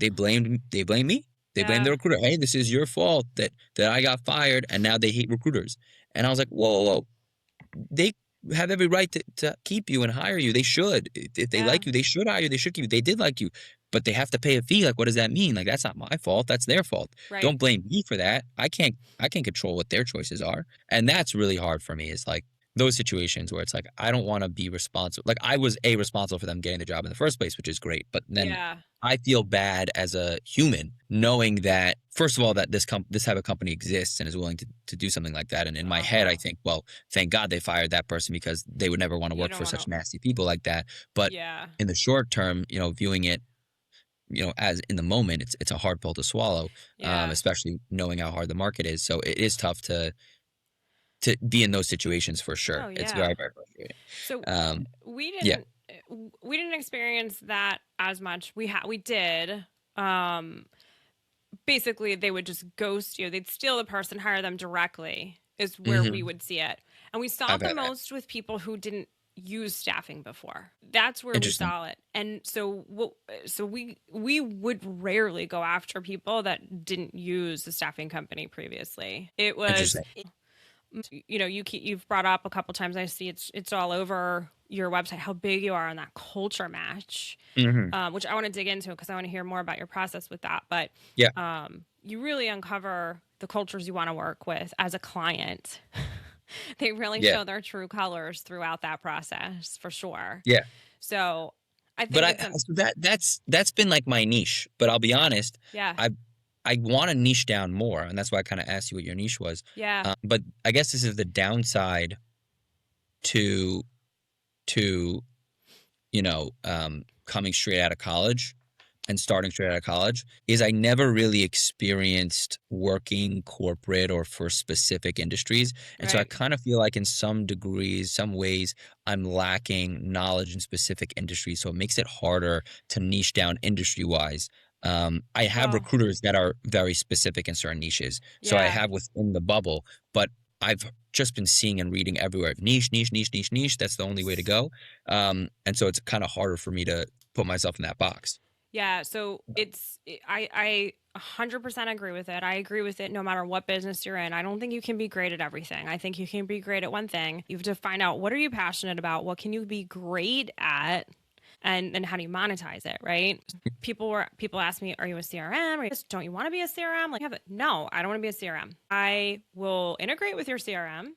blame me. They blame the Yeah. recruiter. Hey, this is your fault that I got fired, and now they hate recruiters. And I was like, whoa, whoa, whoa. They have every right to keep you and hire you. They should. If they Yeah. like you, they should hire you. They should keep you. They did like you, but they have to pay a fee. Like, what does that mean? Like, that's not my fault. That's their fault. Right. Don't blame me for that. I can't control what their choices are. And that's really hard for me. Is like those situations where it's like I don't want to be responsible. Like I was responsible for them getting the job in the first place, which is great. But then Yeah. I feel bad as a human knowing that first of all that this type of company exists and is willing to do something like that. And in my head, I think, well, thank God they fired that person because they would never want to You work don't for want such to. nasty people like that. But Yeah. in the short term, viewing it, as in the moment, it's a hard pill to swallow, Yeah. especially knowing how hard the market is. So it is tough to be in those situations for sure. Oh It's yeah. very, very frustrating. So Um, we yeah. didn't we didn't experience that as much. We did. Um, Basically, they would just ghost you. They'd steal the person, hire them directly. Is where we Hmm. would see it, and we saw I've it the had that. most with people who didn't use staffing before. That's where we Interesting. saw it, and so we would rarely go after people that didn't use the staffing company previously. It was Interesting. you've brought up a couple times. I see it's all over your website how big you are on that culture match, Hmm. which I want to dig into because I want to hear more about your process with that. But Yeah. you really uncover the cultures you want to work with as a client. They really Yeah. show their true colors throughout that process for sure. Yeah. So I But think it's a so that's been like my niche. But I'll be honest, yeah, I I want to niche down more, and that's why I kind of asked you what your niche was. yeah, But I guess this is the downside to to coming straight out of college and starting straight out of college is I never really experienced working corporate or for specific industries. And so I right. kind of feel like in some degrees, some ways, I'm lacking knowledge in specific industries. So it makes it harder to niche down industry wise. I have Well, recruiters that are very specific in certain niches. So I yeah. have within the bubble, but I've just been seeing and reading everywhere niche, niche, niche, niche, niche. That's the only way to go. And so it's kind of harder for me to put myself in that box. Yeah, so I 100% agree with it. I agree with it no matter what business you're in. I don't think you can be great at everything. I think you can be great at one thing. You have to find out what are you passionate about? What can you be great at? And then how do you monetize it, right? People ask me, "Are you a CRM? Or don't you want to be a CRM?" Like, no, I don't want to be a CRM. I will integrate with your CRM,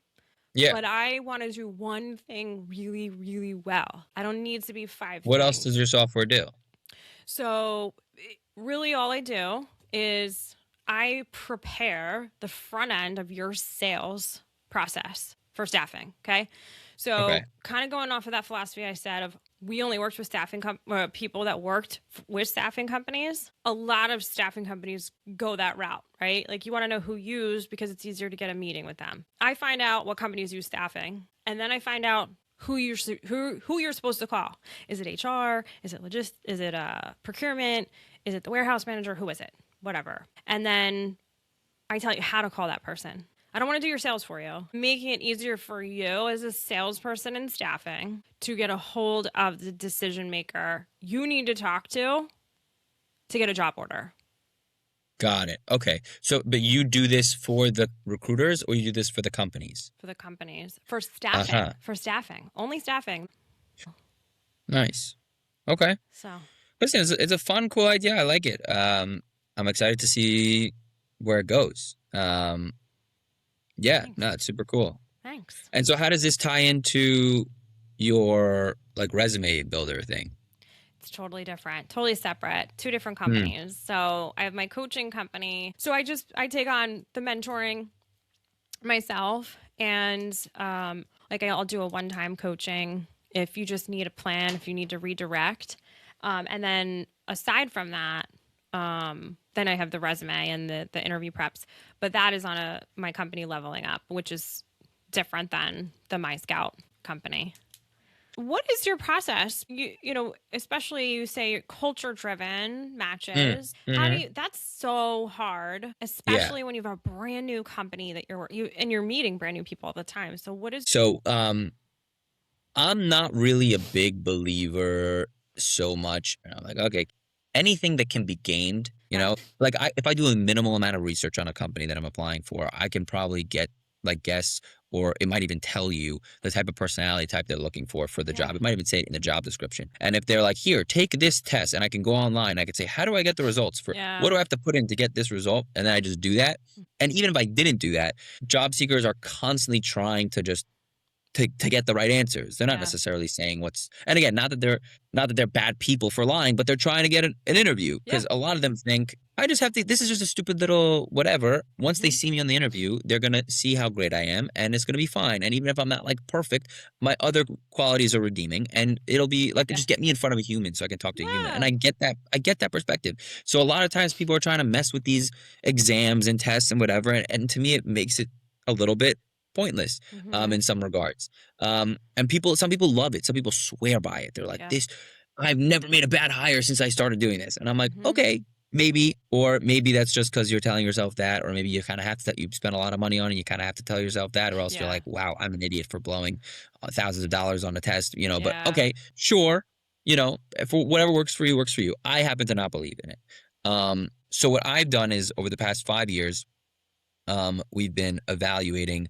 Yeah. but I want to do one thing really, really well. I don't need to be five What else does things. your software do? So, really, all I do is I prepare the front end of your sales process for staffing. Okay. Okay. So, kind of going off of that philosophy I said of we only worked with people that worked with staffing companies. A lot of staffing companies go that route, right? Like you want to know who used because it's easier to get a meeting with them. I find out what companies use staffing, and then I find out who you're supposed to call. Is it HR? Is it Is it procurement? Is it the warehouse manager? Who is it? Whatever. And then I tell you how to call that person. I don't want to do your sales for you. Making it easier for you as a salesperson in staffing to get a hold of the decision maker you need to talk to get a job order. Got it. Okay. So, but you do this for the recruiters or you do this for the companies? For the companies. For staffing. Uh-huh. For staffing. Only staffing. Nice. Okay. So Listen, it's a fun, cool idea. I like it. I'm excited to see where it goes. Yeah, thanks. no, it's super cool. Thanks. And so how does this tie into your like resume builder thing? It's totally different, totally separate, two different Hmm. companies. So I have my coaching company. So I take on the mentoring myself, and like I'll do a one-time coaching if you just need a plan, if you need to redirect, and then aside from that, then I have the resume and the interview preps. But that is on my company Leveling Up, which is different than the My Scout company. What is your process? Especially you say culture driven Mm. matches. How do Hmm. you? That's so hard, Yeah. especially when you have a brand new company that you're meeting brand new people all the time. So what is? So, I'm not really a big believer so much. I'm like, okay, anything that can be gamed, Yeah. like if I do a minimal amount of research on a company that I'm applying for, I can probably get like guess, or it might even tell you the type of personality type they're looking for the Yeah. job. It might even say it in the job description. And if they're like, here, take this test, and I can go online, I could say, how do I get the results for what Yeah. do I have to put in to get this result? And then I just do that. And even if I didn't do that, job seekers are constantly trying to just to get the right answers. They're not Yeah. necessarily saying what's, and again, not that they're bad people for lying, but they're trying to get an interview Yeah. because a lot of them think I just have to. This is just a stupid little whatever. Once they see me on the interview, they're gonna see how great I am, and it's gonna be fine. And even if I'm not like perfect, my other qualities are redeeming, and it'll be like Yeah. just get me in front of a human so I can talk to a human. And Yeah. I get that. I get that perspective. So a lot of times people are trying to mess with these exams and tests and whatever, and to me it makes it a little bit pointless Mm-hmm. in some regards. And some people love it. Some people swear by it. They're like, Yeah. this, I've never made a bad hire since I started doing this. And I'm like, Mm-hmm. okay, maybe, or maybe that's just because you're telling yourself that, or maybe you kind of have to, you spend a lot of money on it. You kind of have to tell yourself that, or else you're Yeah. like, wow, I'm an idiot for blowing thousands of dollars on a test, but Yeah. okay, sure. For whatever works for you, works for you. I happen to not believe in it. So what I've done is over the past 5 years, we've been evaluating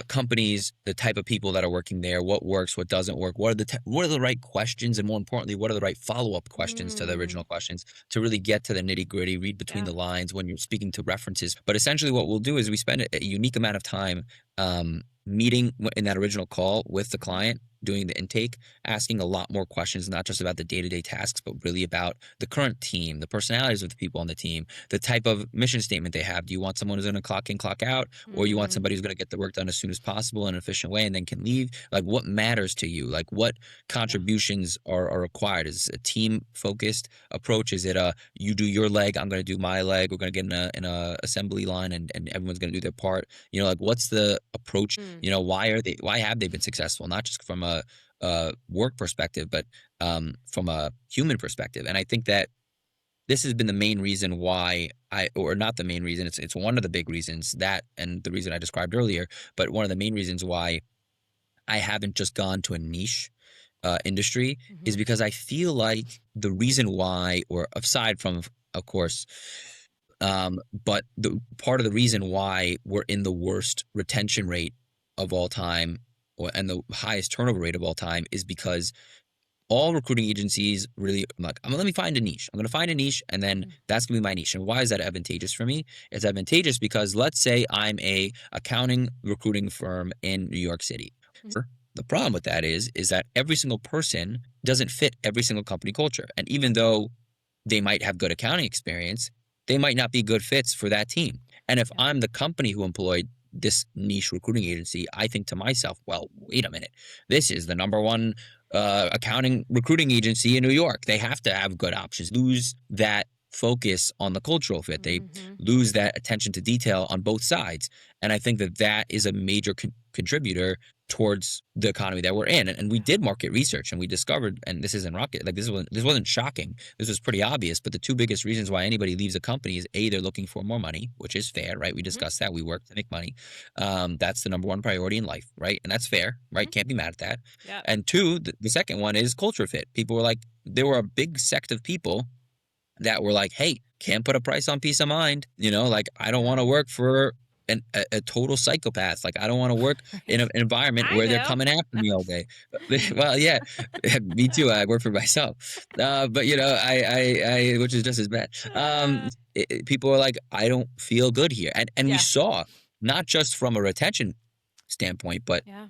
companies, the type of people that are working there, what works, what doesn't work, what are the right questions, and more importantly, what are the right follow-up questions to the original Mm. questions to really get to the nitty-gritty, read between Yeah. the lines when you're speaking to references. But essentially, what we'll do is we spend a unique amount of time meeting in that original call with the Mhm. client, doing the intake, asking a lot more questions, not just about the day-to-day tasks, but really about the current team, the personalities of the people on the team, the type of mission statement they have. Do you want someone who's going to clock in, clock out, or you want Mm. somebody who's going to get the work done as soon as possible in an efficient way and then can leave? Like, what matters to you? Like, what Yeah. contributions are required? Is it a team focused approach? Is it a you do your leg, I'm going to do my leg, we're going to get in a assembly line, and everyone's going to do their part? Like, what's the approach? Mm. Why have they been successful? Not just from a work perspective, but from a human perspective. And I think that this has been the main reason why or not the main reason, it's one of the big reasons, that and the reason I described earlier, but one of the main reasons why I haven't just gone to a niche industry is Mhm. because I feel like the reason why, or aside from, of course, but the part of the reason why we're in the worst retention rate of all time, and the highest turnover rate of all time, is because all recruiting agencies really like, let me find a niche. I'm going to find a niche, and then Mm. that's going to be my niche. And why is that advantageous for me? It's advantageous because let's say I'm a accounting recruiting firm in New York City. Mhm. The problem with that is that every single person doesn't fit every single company culture. And even though they might have good accounting experience, they might not be good fits for that team. And if Yeah. I'm the company who employed this niche recruiting agency, I think to myself, well, wait a minute, this is the number one accounting recruiting agency in New York. They have to have good options. Lose that focus on the cultural fit. They Mhm. lose that attention to detail on both sides. And I think that that is a major contributor towards the economy that we're in. And we Yeah. did market research, and we discovered, and this isn't rocket, like this wasn't shocking. This was pretty obvious. But the two biggest reasons why anybody leaves a company is A, they're looking for more money, which is fair, right? We Mhm. discussed that. We work to make money. That's the number one priority in life, right? And that's fair, right? Mhm. Can't be mad at that. Yep. And two, the second one is culture fit. People were like, there were a big sect of people that were like, hey, can't put a price on peace of mind. Like, I don't want Yeah. to work for a total psychopath. Like, I don't want to work in Right. an environment I where they're do. coming after me all day. Well, yeah, me too. I work for myself. But which is just as bad. Uh, People are like, I don't feel good here. And we yeah. saw, not just from a retention standpoint, but Yeah.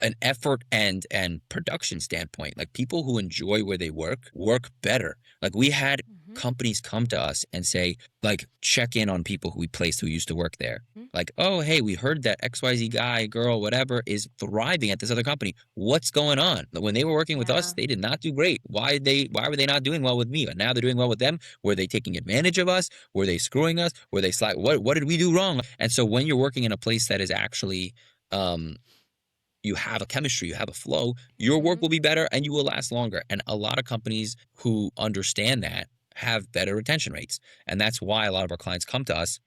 an effort and production standpoint. Like, people who enjoy where they work better. Like, we had Mhm. companies come to us and say, like, check in on people who we placed who used to work there. Mhm. Like, oh, hey, we heard that XYZ guy, girl, whatever, is thriving at this other company. What's going on? When they were working with us, Yeah. they did not do great. Why were they not doing well with me? But now they're doing well with them. Were they taking advantage of us? Were they screwing us? Were they what did we do wrong? And so when you're working in a place that is actually um you have a chemistry, you have a flow, your work Mhm. will be better and you will last longer. And a lot of companies who understand that have better retention rates. And that's why a lot of our clients come to us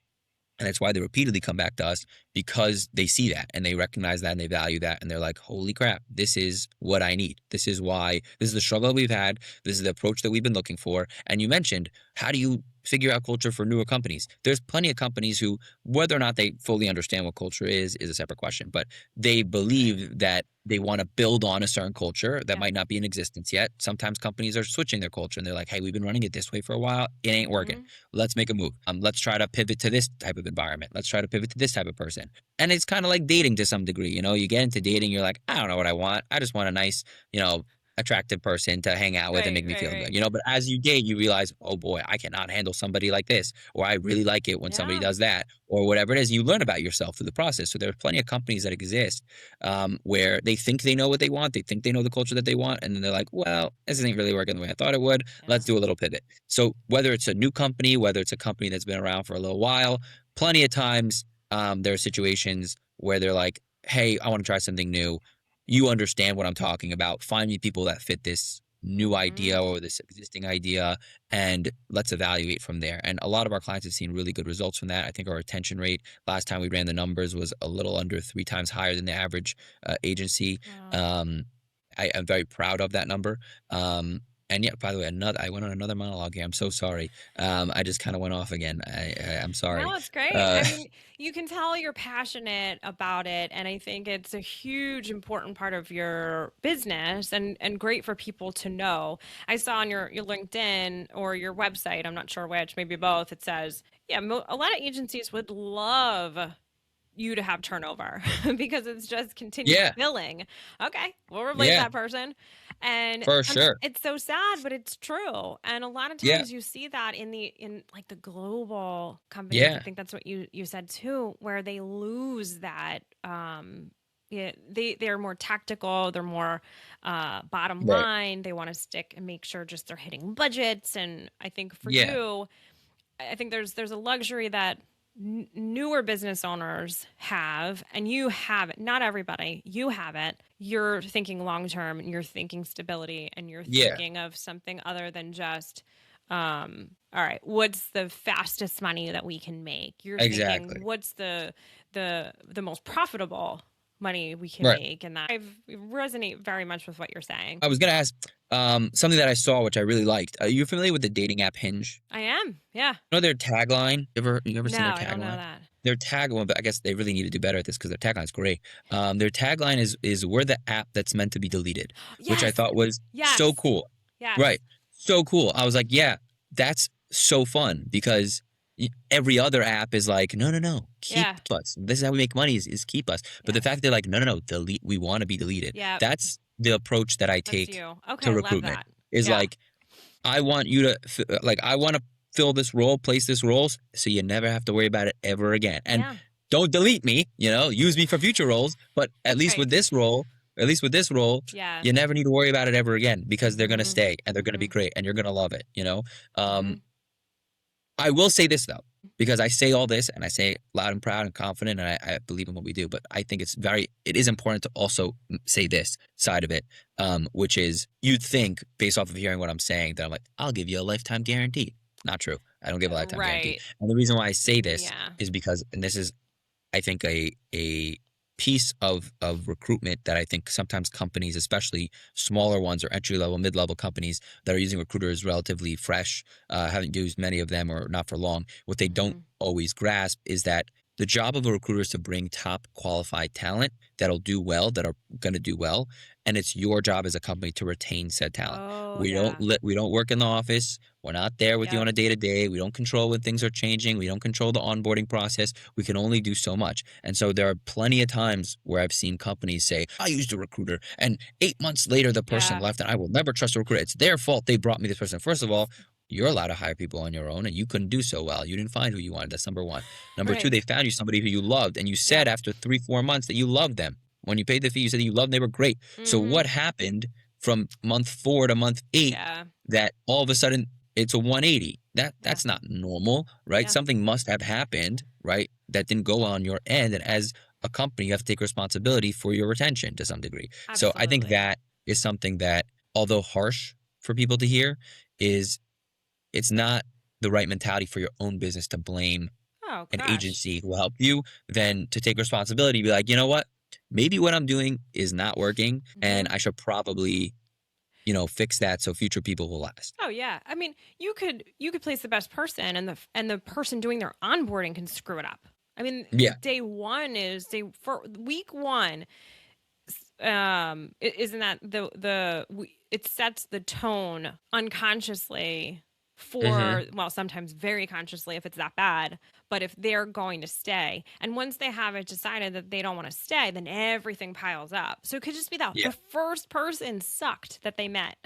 And that's why they repeatedly come back to us, because they see that and they recognize that and they value that. And they're like, holy crap, this is what I need. This is why, this is the struggle we've had. This is the approach that we've been looking for. And you mentioned, how do you figure out culture for newer companies? There's plenty of companies who, whether or not they fully understand what culture is a separate question, but they believe that they want to build on a certain culture that Yeah. might not be in existence yet. Sometimes companies are switching their culture and they're like, hey, we've been running it this way for a while. It ain't working. Let's make a move. Let's try to pivot to this type of environment. Let's try to pivot to this type of person. And it's kind of like dating to some degree. You know, you get into dating, you're like, I don't know what I want. I just want a nice, attractive person to hang out with and Right, make me feel right. good. But as you date, you realize, oh boy, I cannot handle somebody like this, or I really like it when somebody Yeah. does that, or whatever it is. You learn about yourself through the process. So there's plenty of companies that exist where they think they know what they want, they think they know the culture that they want, and then they're like, well, this isn't really working the way I thought it would. Yeah. Let's do a little pivot. So whether it's a new company, whether it's a company that's been around for a little while, plenty of times there are situations where they're like, hey, I want to try something new. You understand what I'm talking about. Find me people that fit this new idea or this existing idea, and let's evaluate from there. And a lot of our clients have seen really good results from that. I think our retention rate last time we ran the numbers was a little under 3 times higher than the average agency. Wow. um, I am very proud of that number. And yeah, by the way, I went on another monologue here. I'm so sorry. I just kind of went off again. I'm sorry. No, it's great. uh, I mean, you can tell you're passionate about it, and I think it's a huge, important part of your business, and great for people to know. I saw on your LinkedIn or your website, I'm not sure which, maybe both. It says, yeah, a lot of agencies would love you to have turnover because it's just continued yeah, billing. Okay, we'll replace yeah, that person. And for sure. it's so sad, but it's true. And a lot of Yeah, times you see that in like the global companies. I yeah, think that's what you said too, where they lose that yeah, they're more tactical, they're more bottom right. line. They want to stick and make sure just they're hitting budgets. And I think for Yeah, you, I think there's a luxury that newer business owners have, and you have it. Not everybody, you have it. You're thinking long term, and you're thinking stability, and you're yeah, thinking of something other than just, all right, what's the fastest money that we can make? You're thinking, exactly. what's the most profitable money we can Right. make? And that I resonate very much with what you're saying. I was gonna ask something that I saw, which I really liked. Are you familiar with the dating app Hinge? I am, yeah. You know their tagline? You ever No, seen their I don't know tagline? that. Their tagline, but I guess they really need to do better at this because their tagline's great. Their tagline is "We're the app that's meant to be deleted," which I Yes, thought was yes, so cool. yes, Right, so cool. I was like, yeah, that's so fun because every other app is like, no, no, no, keep yeah, us. This is how we make money is keep us. But the yes, fact they're like, no, no, no, delete. We want to be deleted. yeah. That's the approach that I That's take you. Okay, to I love recruitment. that. Is Yeah. like, I want you to I want to fill this role, place this role, so you never have to worry about it ever again. And Yeah. don't delete me, use me for future roles, but at That's least with right. this role, Yeah. you never need to worry about it ever again because they're going to Mhm. stay and they're going to be Mhm. great and you're going to love it. Um, Mhm. I will say this though, because I say all this and I say it loud and proud and confident, and I believe in what we do. But I think it is important to also say this side of it, which is you'd think based off of hearing what I'm saying that I'm like, I'll give you a lifetime guarantee. Not true. I don't give a lifetime guarantee. Right. And the reason why I say this Yeah. is because, and this is, I think, a piece of recruitment that I think sometimes companies, especially smaller ones or entry level, mid level companies that are using recruiters relatively fresh, haven't used many of them or not for long. What they don't Mhm. always grasp is that the job of a recruiter is to bring top qualified talent that'll do well, that are going to do well, and it's your job as a company to retain said talent. Oh, We don't yeah. we don't work in the office. We're not there with you Yep. on a day to day. We don't control when things are changing. We don't control the onboarding process. We can only do so much. And so there are plenty of times where I've seen companies say, I used a recruiter, and 8 months later the person Yeah. left, and I will never trust a recruiter. It's their fault they brought me this person. First of all, you're allowed to hire people on your own, and you couldn't do so well. You didn't find who you wanted. That's number one. Number two, Right. they found you somebody who you loved, and you said Yep. after 3, 4 months that you loved them. When you paid the fee, you said that you loved them, they were great. So what Mhm. happened from month 4 to month 8 Yeah. that all of a sudden it's a 180? Yeah. That's not normal, right? Yeah. Something must have happened, right? That didn't go on your end. And as a company, you have to take responsibility for your retention to some degree. So I think Absolutely. that is something that, although harsh for people to hear, is it's not the right mentality for your own business to blame Oh an gosh. agency who will help you than to take responsibility, be like, you know what? Maybe what I'm doing is not working and Hmm. I should probably, fix that so future people will last. Oh yeah. I mean, you could place the best person, and the person doing their onboarding can screw it up. I mean, Yeah. day one is day for week one. Isn't that it sets the tone unconsciously Hmm. for, well, sometimes very consciously if it's that bad, but if they're going to stay, and once they have it decided that they don't want to stay, then everything piles up. So it could just be that Yeah. the first person sucked that they met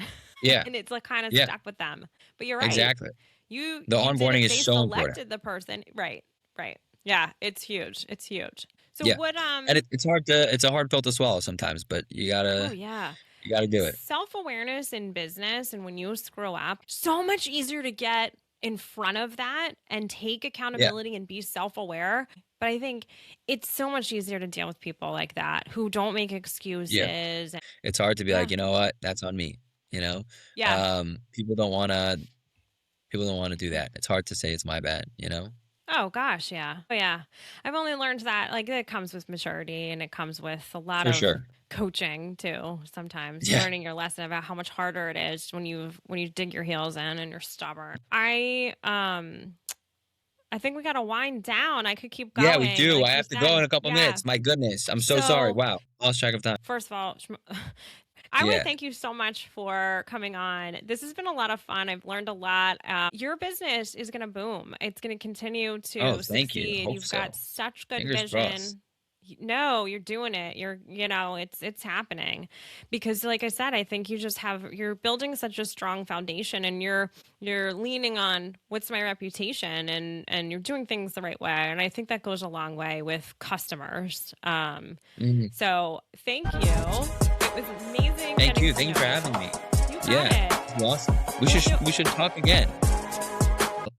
Yeah. and it's like kind of Yeah. stuck with them. But you're right, Exactly. The you did onboarding it, is they so important. selected the person, right? Right. Yeah, it's huge, it's huge. So Yeah. what And it's a hard pill to swallow sometimes, but oh yeah, you gotta do it. self-awareness in business, and when you screw up, so much easier to get in front of that and take Yeah. accountability and be self-aware. But I think it's so much easier to deal with people like that who don't make Yeah. excuses. It's hard to be Yeah. like, you know what? That's on me. You know? Yeah. People don't wanna do that. It's hard to say it's my bad. Oh gosh, yeah. Oh yeah. I've only learned that, like, it comes with maturity, and it comes with a lot For of sure. coaching too. Sometimes Yeah. learning your lesson about how much harder it is when you dig your heels in and you're stubborn. I think we got to wind down. I could keep Yeah, we going, do. I like you have to go in said. a couple Yeah. minutes. My goodness. I'm so sorry. So, Wow. Lost track of time. first of all, I want to Yeah. thank you so much for coming on. This has been a lot of fun. I've learned a lot. Your business is going to boom. It's going to continue Oh, to thank you. succeed. Hope You've got so. such good Fingers crossed. vision. No, you're doing it. It's happening, because like I said, I think you're building such a strong foundation, and you're leaning on what's my reputation, and you're doing things the right way. And I think that goes a long way with customers. Mhm. So thank you. It was amazing Thank getting you. to Thank you know for you. having me. You got Yeah. it. It was awesome. We We'll should do. we should talk again.